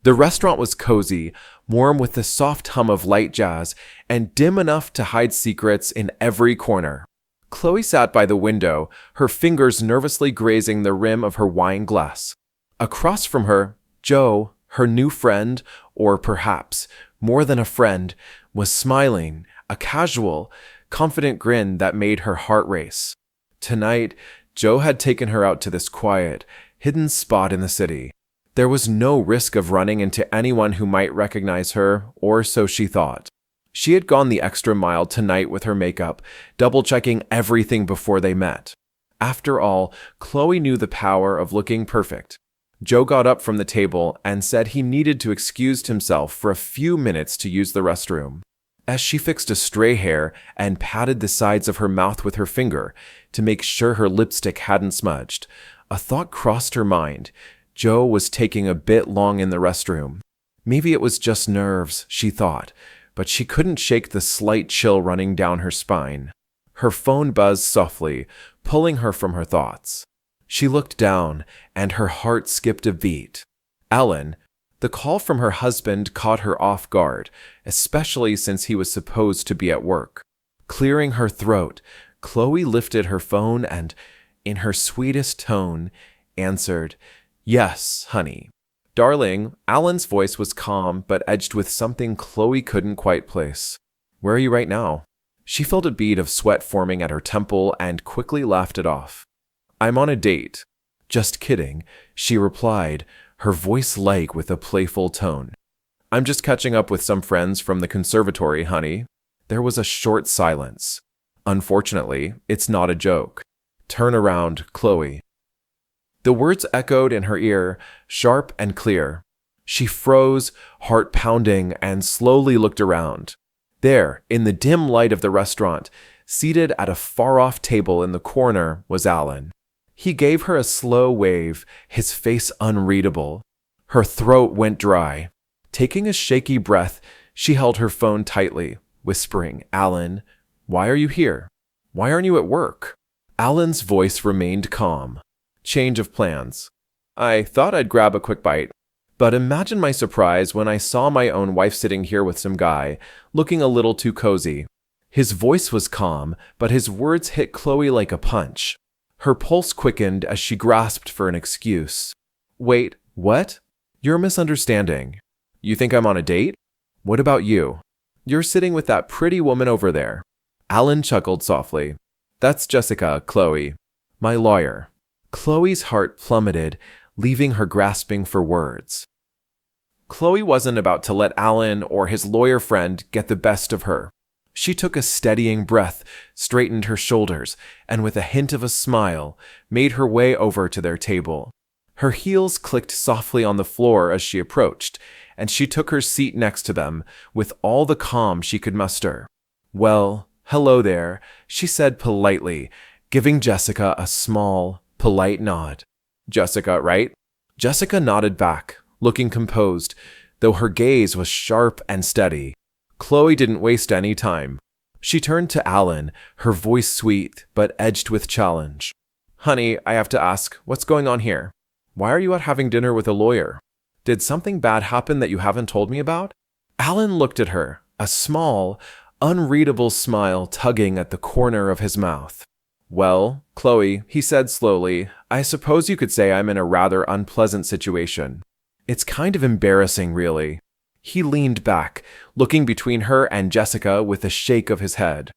The restaurant was cozy, warm with the soft hum of light jazz, and dim enough to hide secrets in every corner. Chloe sat by the window, her fingers nervously grazing the rim of her wine glass. Across from her, Joe, her new friend, or perhaps more than a friend, was smiling, a casual, confident grin that made her heart race. Tonight, Joe had taken her out to this quiet, hidden spot in the city. There was no risk of running into anyone who might recognize her, or so she thought. She had gone the extra mile tonight with her makeup, double-checking everything before they met. After all, Chloe knew the power of looking perfect. Joe got up from the table and said he needed to excuse himself for a few minutes to use the restroom. As she fixed a stray hair and patted the sides of her mouth with her finger to make sure her lipstick hadn't smudged, a thought crossed her mind. Joe was taking a bit long in the restroom. Maybe it was just nerves, she thought, but she couldn't shake the slight chill running down her spine. Her phone buzzed softly, pulling her from her thoughts. She looked down, and her heart skipped a beat. Alan, the call from her husband caught her off guard, especially since he was supposed to be at work. Clearing her throat, Chloe lifted her phone and, in her sweetest tone, answered, "Yes, honey." "Darling," Alan's voice was calm but edged with something Chloe couldn't quite place. "Where are you right now?" She felt a bead of sweat forming at her temple and quickly laughed it off. "I'm on a date." "Just kidding," she replied, her voice light with a playful tone. "I'm just catching up with some friends from the conservatory, honey." There was a short silence. "Unfortunately, it's not a joke." "Turn around, Chloe." The words echoed in her ear, sharp and clear. She froze, heart pounding, and slowly looked around. There, in the dim light of the restaurant, seated at a far-off table in the corner, was Alan. He gave her a slow wave, his face unreadable. Her throat went dry. Taking a shaky breath, she held her phone tightly, whispering, "Alan, why are you here? Why aren't you at work?" Alan's voice remained calm. "Change of plans. I thought I'd grab a quick bite. But imagine my surprise when I saw my own wife sitting here with some guy, looking a little too cozy." His voice was calm, but his words hit Chloe like a punch. Her pulse quickened as she grasped for an excuse. "Wait, what? You're misunderstanding. You think I'm on a date? What about you? You're sitting with that pretty woman over there." Alan chuckled softly. "That's Jessica, Chloe. My lawyer." Chloe's heart plummeted, leaving her grasping for words. Chloe wasn't about to let Alan or his lawyer friend get the best of her. She took a steadying breath, straightened her shoulders, and with a hint of a smile, made her way over to their table. Her heels clicked softly on the floor as she approached, and she took her seat next to them with all the calm she could muster. "Well, hello there," she said politely, giving Jessica a small, polite nod. "Jessica, right?" Jessica nodded back, looking composed, though her gaze was sharp and steady. Chloe didn't waste any time. She turned to Alan, her voice sweet but edged with challenge. "Honey, I have to ask, what's going on here? Why are you out having dinner with a lawyer? Did something bad happen that you haven't told me about?" Alan looked at her, a small, unreadable smile tugging at the corner of his mouth. "Well, Chloe," he said slowly, "I suppose you could say I'm in a rather unpleasant situation. It's kind of embarrassing, really." He leaned back, looking between her and Jessica with a shake of his head.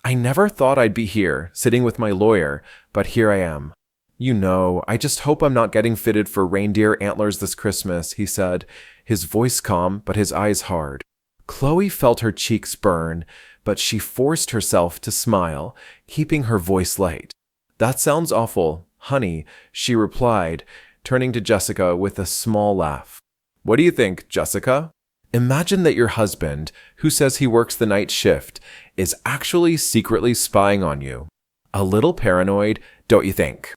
"I never thought I'd be here, sitting with my lawyer, but here I am. You know, I just hope I'm not getting fitted for reindeer antlers this Christmas," he said, his voice calm but his eyes hard. Chloe felt her cheeks burn, but she forced herself to smile, keeping her voice light. "That sounds awful, honey," she replied, turning to Jessica with a small laugh. "What do you think, Jessica? Imagine that your husband, who says he works the night shift, is actually secretly spying on you. A little paranoid, don't you think?"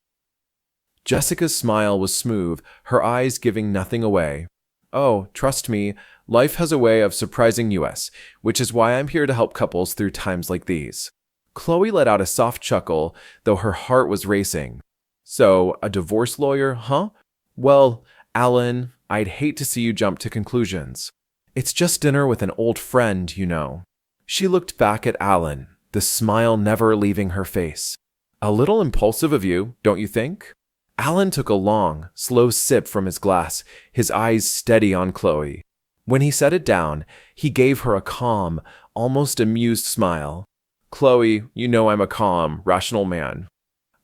Jessica's smile was smooth, her eyes giving nothing away. "Oh, trust me, life has a way of surprising us, which is why I'm here to help couples through times like these." Chloe let out a soft chuckle, though her heart was racing. "So, a divorce lawyer, huh? Well, Alan, I'd hate to see you jump to conclusions. It's just dinner with an old friend, you know. She looked back at Alan, the smile never leaving her face. A little impulsive of you, don't you think? Alan took a long, slow sip from his glass, his eyes steady on Chloe. When he set it down, he gave her a calm, almost amused smile. Chloe, you know I'm a calm, rational man.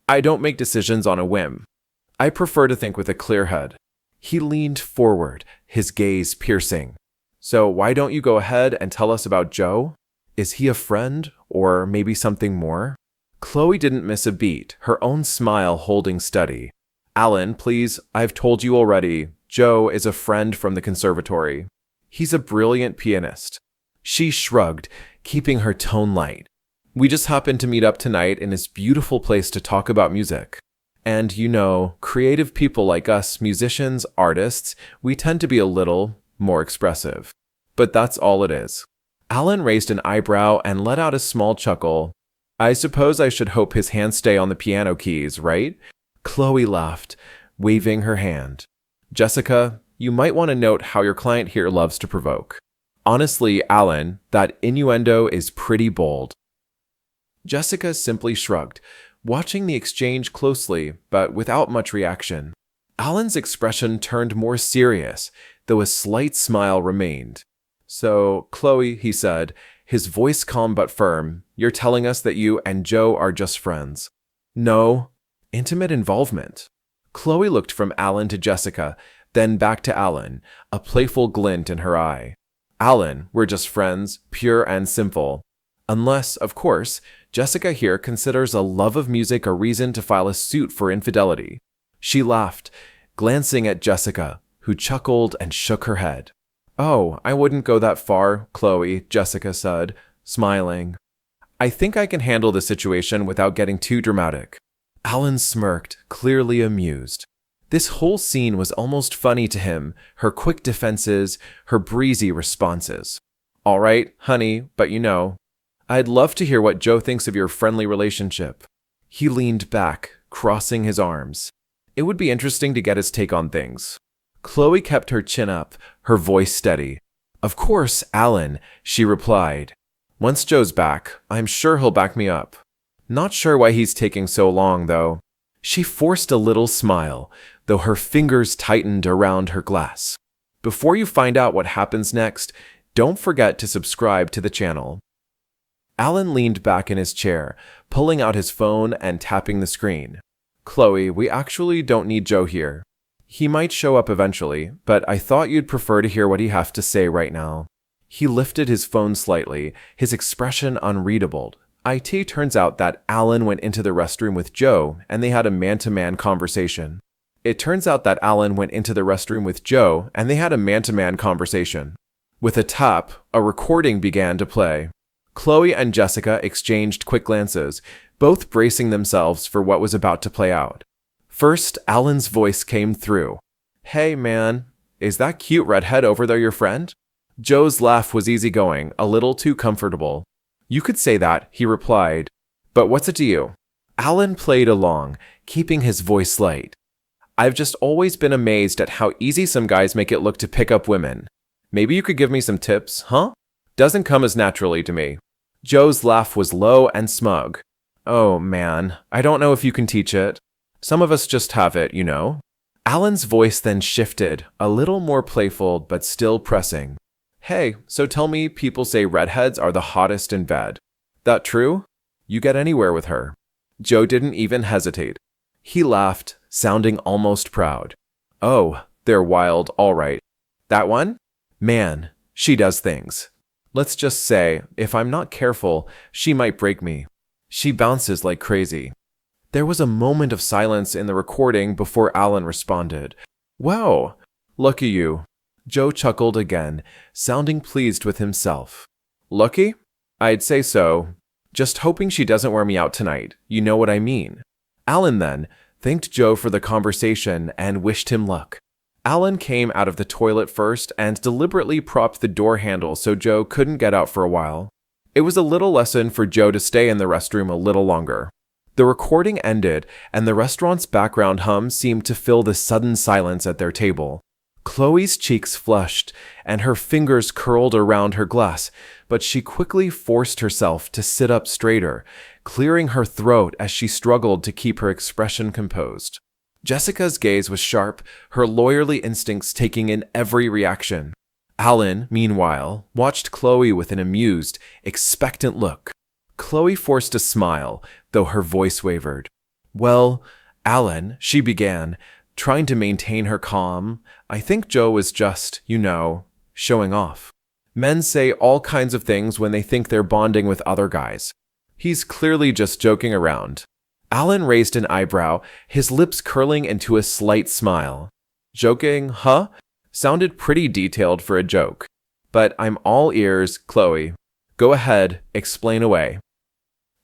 I don't make decisions on a whim. I prefer to think with a clear head. He leaned forward, his gaze piercing. So why don't you go ahead and tell us about Joe? Is he a friend, or maybe something more? Chloe didn't miss a beat, her own smile holding steady. Alan, please, I've told you already, Joe is a friend from the conservatory. He's a brilliant pianist. She shrugged, keeping her tone light. We just happened to meet up tonight in this beautiful place to talk about music. And you know, creative people like us, musicians, artists, we tend to be a little more expressive. But that's all it is. Alan raised an eyebrow and let out a small chuckle. I suppose I should hope his hands stay on the piano keys, right? Chloe laughed, waving her hand. Jessica, you might want to note how your client here loves to provoke. Honestly, Alan, that innuendo is pretty bold. Jessica simply shrugged, watching the exchange closely, but without much reaction. Alan's expression turned more serious, though a slight smile remained. So, Chloe, he said, his voice calm but firm, you're telling us that you and Joe are just friends. No, intimate involvement. Chloe looked from Alan to Jessica, then back to Alan, a playful glint in her eye. Alan, we're just friends, pure and simple. Unless, of course, Jessica here considers a love of music a reason to file a suit for infidelity. She laughed, glancing at Jessica, who chuckled and shook her head. Oh, I wouldn't go that far, Chloe, Jessica said, smiling. I think I can handle the situation without getting too dramatic. Alan smirked, clearly amused. This whole scene was almost funny to him, her quick defenses, her breezy responses. All right, honey, but you know, I'd love to hear what Joe thinks of your friendly relationship. He leaned back, crossing his arms. It would be interesting to get his take on things. Chloe kept her chin up, her voice steady. Of course, Alan, she replied. Once Joe's back, I'm sure he'll back me up. Not sure why he's taking so long, though. She forced a little smile, though her fingers tightened around her glass. Before you find out what happens next, don't forget to subscribe to the channel. Alan leaned back in his chair, pulling out his phone and tapping the screen. Chloe, we actually don't need Joe here. He might show up eventually, but I thought you'd prefer to hear what he has to say right now. He lifted his phone slightly, his expression unreadable. It turns out that Alan went into the restroom with Joe, and they had a man-to-man conversation. With a tap, a recording began to play. Chloe and Jessica exchanged quick glances, both bracing themselves for what was about to play out. First, Alan's voice came through. Hey, man, is that cute redhead over there your friend? Joe's laugh was easygoing, a little too comfortable. You could say that, he replied. But what's it to you? Alan played along, keeping his voice light. I've just always been amazed at how easy some guys make it look to pick up women. Maybe you could give me some tips, huh? Doesn't come as naturally to me. Joe's laugh was low and smug. Oh, man, I don't know if you can teach it. Some of us just have it, you know. Alan's voice then shifted, a little more playful but still pressing. Hey, so tell me people say redheads are the hottest in bed. That true? You get anywhere with her. Joe didn't even hesitate. He laughed, sounding almost proud. Oh, they're wild, all right. That one? Man, she does things. Let's just say, if I'm not careful, she might break me. She bounces like crazy. There was a moment of silence in the recording before Alan responded. Wow, lucky you. Joe chuckled again, sounding pleased with himself. Lucky? I'd say so. Just hoping she doesn't wear me out tonight. You know what I mean. Alan then thanked Joe for the conversation and wished him luck. Alan came out of the toilet first and deliberately propped the door handle so Joe couldn't get out for a while. It was a little lesson for Joe to stay in the restroom a little longer. The recording ended, and the restaurant's background hum seemed to fill the sudden silence at their table. Chloe's cheeks flushed, and her fingers curled around her glass, but she quickly forced herself to sit up straighter, clearing her throat as she struggled to keep her expression composed. Jessica's gaze was sharp, her lawyerly instincts taking in every reaction. Alan, meanwhile, watched Chloe with an amused, expectant look. Chloe forced a smile, though her voice wavered. "Well, Alan," she began, trying to maintain her calm, "I think Joe was just, showing off. Men say all kinds of things when they think they're bonding with other guys. He's clearly just joking around." Alan raised an eyebrow, his lips curling into a slight smile. "Joking, huh? Sounded pretty detailed for a joke. But I'm all ears, Chloe. Go ahead, explain away."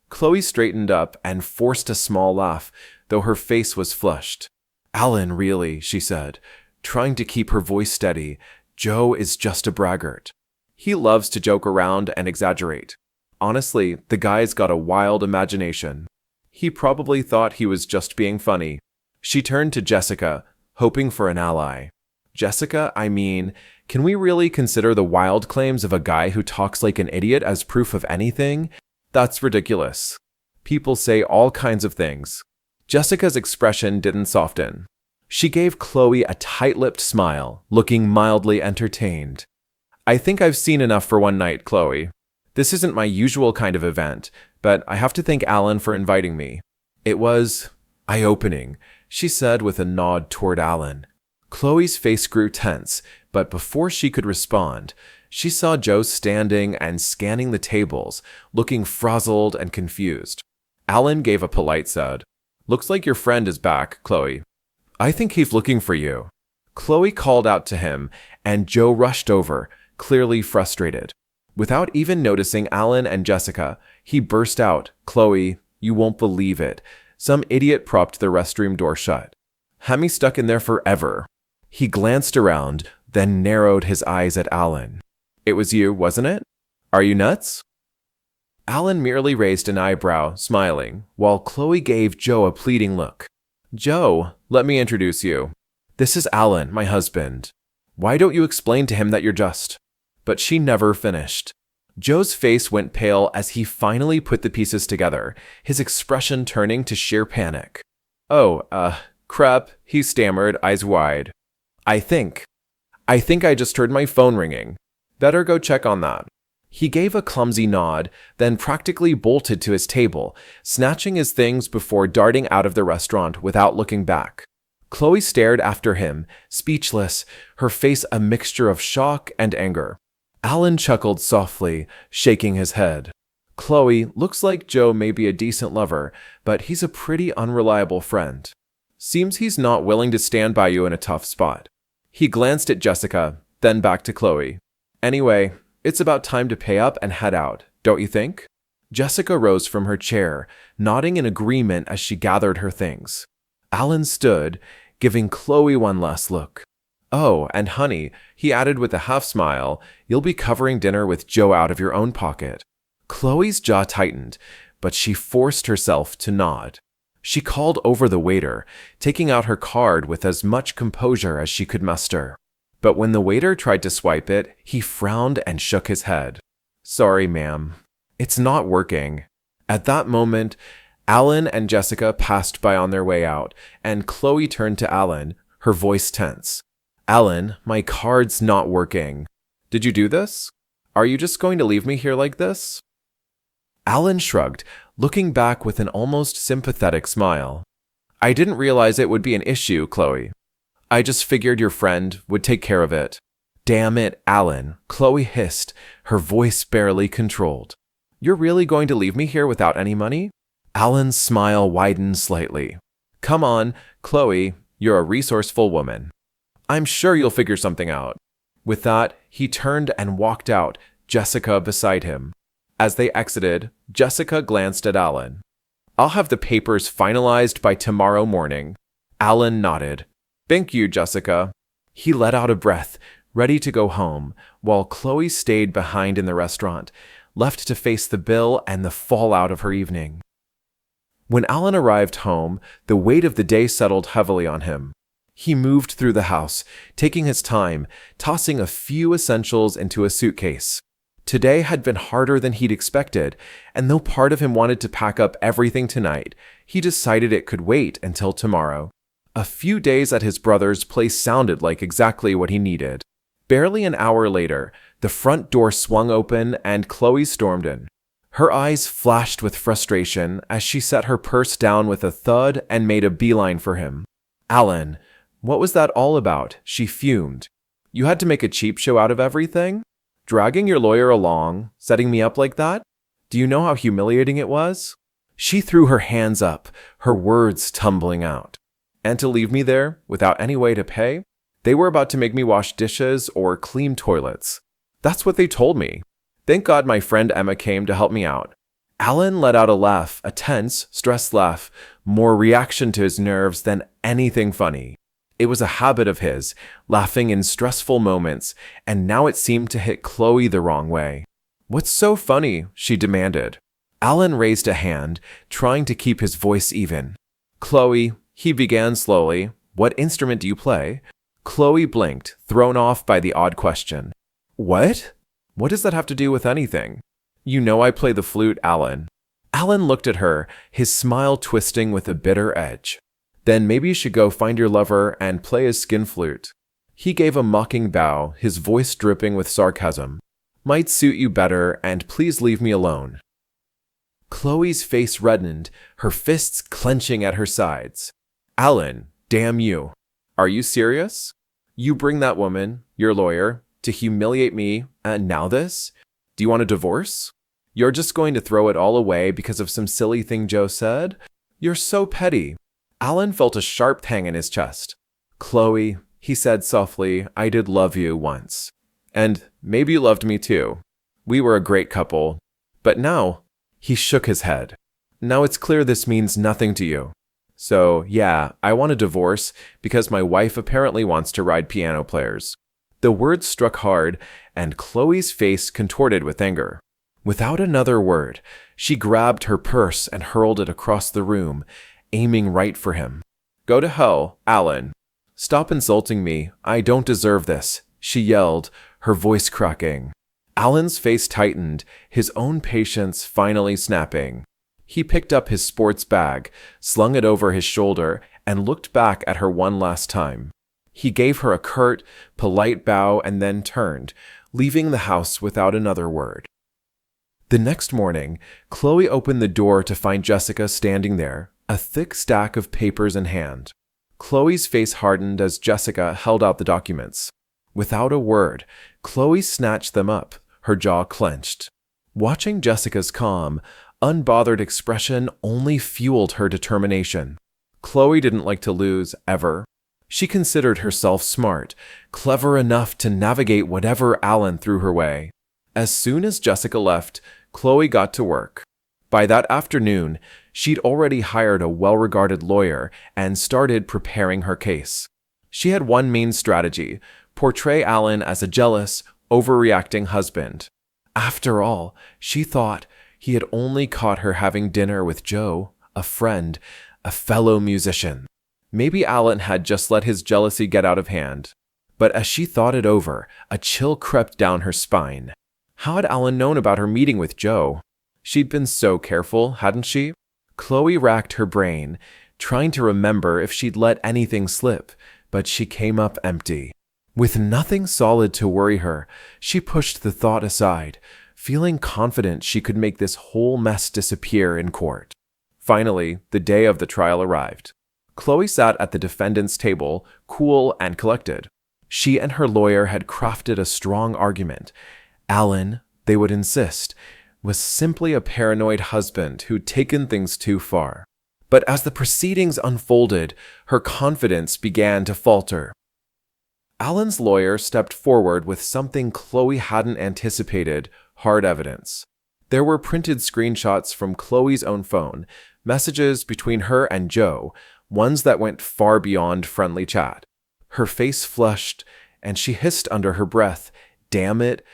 Chloe straightened up and forced a small laugh, though her face was flushed. "Alan, really," she said, trying to keep her voice steady, "Joe is just a braggart. He loves to joke around and exaggerate. Honestly, the guy's got a wild imagination. He probably thought he was just being funny." She turned to Jessica, hoping for an ally. "Jessica, can we really consider the wild claims of a guy who talks like an idiot as proof of anything? That's ridiculous. People say all kinds of things." Jessica's expression didn't soften. She gave Chloe a tight-lipped smile, looking mildly entertained. "I think I've seen enough for one night, Chloe. This isn't my usual kind of event, but I have to thank Alan for inviting me. It was eye-opening," she said with a nod toward Alan. Chloe's face grew tense, but before she could respond, she saw Joe standing and scanning the tables, looking frazzled and confused. Alan gave a polite side. "Looks like your friend is back, Chloe. I think he's looking for you." Chloe called out to him, and Joe rushed over, clearly frustrated. Without even noticing Alan and Jessica, he burst out, "Chloe, you won't believe it. Some idiot propped the restroom door shut. Had me stuck in there forever." He glanced around, then narrowed his eyes at Alan. "It was you, wasn't it? Are you nuts?" Alan merely raised an eyebrow, smiling, while Chloe gave Joe a pleading look. "Joe, let me introduce you. This is Alan, my husband. Why don't you explain to him that you're just—" But she never finished. Joe's face went pale as he finally put the pieces together, his expression turning to sheer panic. Crap," he stammered, eyes wide. I think I just heard my phone ringing. Better go check on that." He gave a clumsy nod, then practically bolted to his table, snatching his things before darting out of the restaurant without looking back. Chloe stared after him, speechless, her face a mixture of shock and anger. Alan chuckled softly, shaking his head. "Chloe, looks like Joe may be a decent lover, but he's a pretty unreliable friend. Seems he's not willing to stand by you in a tough spot." He glanced at Jessica, then back to Chloe. "Anyway, it's about time to pay up and head out, don't you think?" Jessica rose from her chair, nodding in agreement as she gathered her things. Alan stood, giving Chloe one last look. "Oh, and honey," he added with a half-smile, "you'll be covering dinner with Joe out of your own pocket." Chloe's jaw tightened, but she forced herself to nod. She called over the waiter, taking out her card with as much composure as she could muster. But when the waiter tried to swipe it, he frowned and shook his head. "Sorry, ma'am. It's not working." At that moment, Alan and Jessica passed by on their way out, and Chloe turned to Alan, her voice tense. "Alan, my card's not working. Did you do this? Are you just going to leave me here like this?" Alan shrugged, looking back with an almost sympathetic smile. "I didn't realize it would be an issue, Chloe. I just figured your friend would take care of it." "Damn it, Alan," Chloe hissed, her voice barely controlled. "You're really going to leave me here without any money?" Alan's smile widened slightly. "Come on, Chloe, you're a resourceful woman. I'm sure you'll figure something out." With that, he turned and walked out, Jessica beside him. As they exited, Jessica glanced at Alan. "I'll have the papers finalized by tomorrow morning." Alan nodded. "Thank you, Jessica." He let out a breath, ready to go home, while Chloe stayed behind in the restaurant, left to face the bill and the fallout of her evening. When Alan arrived home, the weight of the day settled heavily on him. He moved through the house, taking his time, tossing a few essentials into a suitcase. Today had been harder than he'd expected, and though part of him wanted to pack up everything tonight, he decided it could wait until tomorrow. A few days at his brother's place sounded like exactly what he needed. Barely an hour later, the front door swung open and Chloe stormed in. Her eyes flashed with frustration as she set her purse down with a thud and made a beeline for him. "Alan, what was that all about?" she fumed. "You had to make a cheap show out of everything? Dragging your lawyer along, setting me up like that? Do you know how humiliating it was?" She threw her hands up, her words tumbling out. "And to leave me there, without any way to pay? They were about to make me wash dishes or clean toilets. That's what they told me. Thank God my friend Emma came to help me out." Alan let out a laugh, a tense, stressed laugh, more reaction to his nerves than anything funny. It was a habit of his, laughing in stressful moments, and now it seemed to hit Chloe the wrong way. "What's so funny?" she demanded. Alan raised a hand, trying to keep his voice even. "Chloe," he began slowly, "what instrument do you play?" Chloe blinked, thrown off by the odd question. "What? What does that have to do with anything?" "You know I play the flute, Alan." Alan looked at her, his smile twisting with a bitter edge. "Then maybe you should go find your lover and play his skin flute." He gave a mocking bow, his voice dripping with sarcasm. "Might suit you better, and please leave me alone." Chloe's face reddened, her fists clenching at her sides. "Alan, damn you. Are you serious? You bring that woman, your lawyer, to humiliate me, and now this? Do you want a divorce? You're just going to throw it all away because of some silly thing Joe said? You're so petty." Alan felt a sharp pang in his chest. "Chloe," he said softly, "I did love you once. And maybe you loved me too. We were a great couple. But now," he shook his head, "now it's clear this means nothing to you. So, yeah, I want a divorce because my wife apparently wants to ride piano players." The words struck hard, and Chloe's face contorted with anger. Without another word, she grabbed her purse and hurled it across the room, aiming right for him. "Go to hell, Alan. Stop insulting me. I don't deserve this," she yelled, her voice cracking. Alan's face tightened, his own patience finally snapping. He picked up his sports bag, slung it over his shoulder, and looked back at her one last time. He gave her a curt, polite bow and then turned, leaving the house without another word. The next morning, Chloe opened the door to find Jessica standing there, a thick stack of papers in hand. Chloe's face hardened as Jessica held out the documents. Without a word, Chloe snatched them up, her jaw clenched. Watching Jessica's calm, unbothered expression only fueled her determination. Chloe didn't like to lose, ever. She considered herself smart, clever enough to navigate whatever Alan threw her way. As soon as Jessica left, Chloe got to work. By that afternoon, she'd already hired a well-regarded lawyer and started preparing her case. She had one main strategy: portray Alan as a jealous, overreacting husband. After all, she thought, he had only caught her having dinner with Joe, a friend, a fellow musician. Maybe Alan had just let his jealousy get out of hand. But as she thought it over, a chill crept down her spine. How had Alan known about her meeting with Joe? She'd been so careful, hadn't she? Chloe racked her brain, trying to remember if she'd let anything slip, but she came up empty. With nothing solid to worry her, she pushed the thought aside, feeling confident she could make this whole mess disappear in court. Finally, the day of the trial arrived. Chloe sat at the defendant's table, cool and collected. She and her lawyer had crafted a strong argument. Alan, they would insist, was simply a paranoid husband who'd taken things too far. But as the proceedings unfolded, her confidence began to falter. Alan's lawyer stepped forward with something Chloe hadn't anticipated: hard evidence. There were printed screenshots from Chloe's own phone, messages between her and Joe, ones that went far beyond friendly chat. Her face flushed, and she hissed under her breath, "Damn it,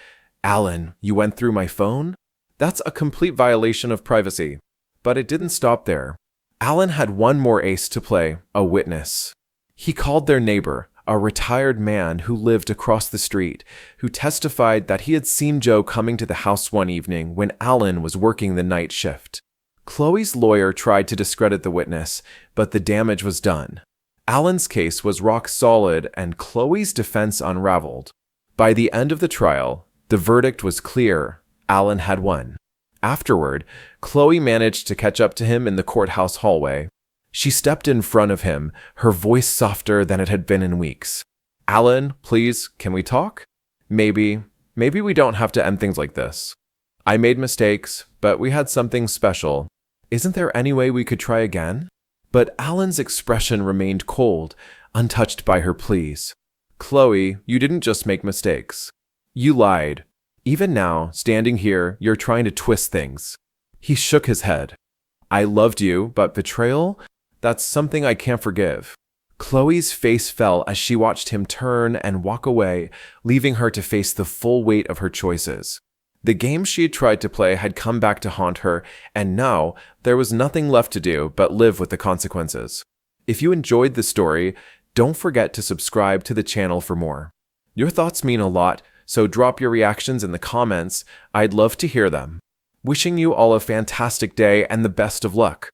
Alan, you went through my phone? That's a complete violation of privacy." But it didn't stop there. Alan had one more ace to play: a witness. He called their neighbor, a retired man who lived across the street, who testified that he had seen Joe coming to the house one evening when Alan was working the night shift. Chloe's lawyer tried to discredit the witness, but the damage was done. Alan's case was rock solid and Chloe's defense unraveled. By the end of the trial, the verdict was clear. Alan had won. Afterward, Chloe managed to catch up to him in the courthouse hallway. She stepped in front of him, her voice softer than it had been in weeks. "Alan, please, can we talk? Maybe we don't have to end things like this. I made mistakes, but we had something special. Isn't there any way we could try again?" But Alan's expression remained cold, untouched by her pleas. "Chloe, you didn't just make mistakes. You lied. Even now, standing here, you're trying to twist things." He shook his head. "I loved you, but betrayal? That's something I can't forgive." Chloe's face fell as she watched him turn and walk away, leaving her to face the full weight of her choices. The game she had tried to play had come back to haunt her, and now there was nothing left to do but live with the consequences. If you enjoyed the story, don't forget to subscribe to the channel for more. Your thoughts mean a lot, so drop your reactions in the comments. I'd love to hear them. Wishing you all a fantastic day and the best of luck.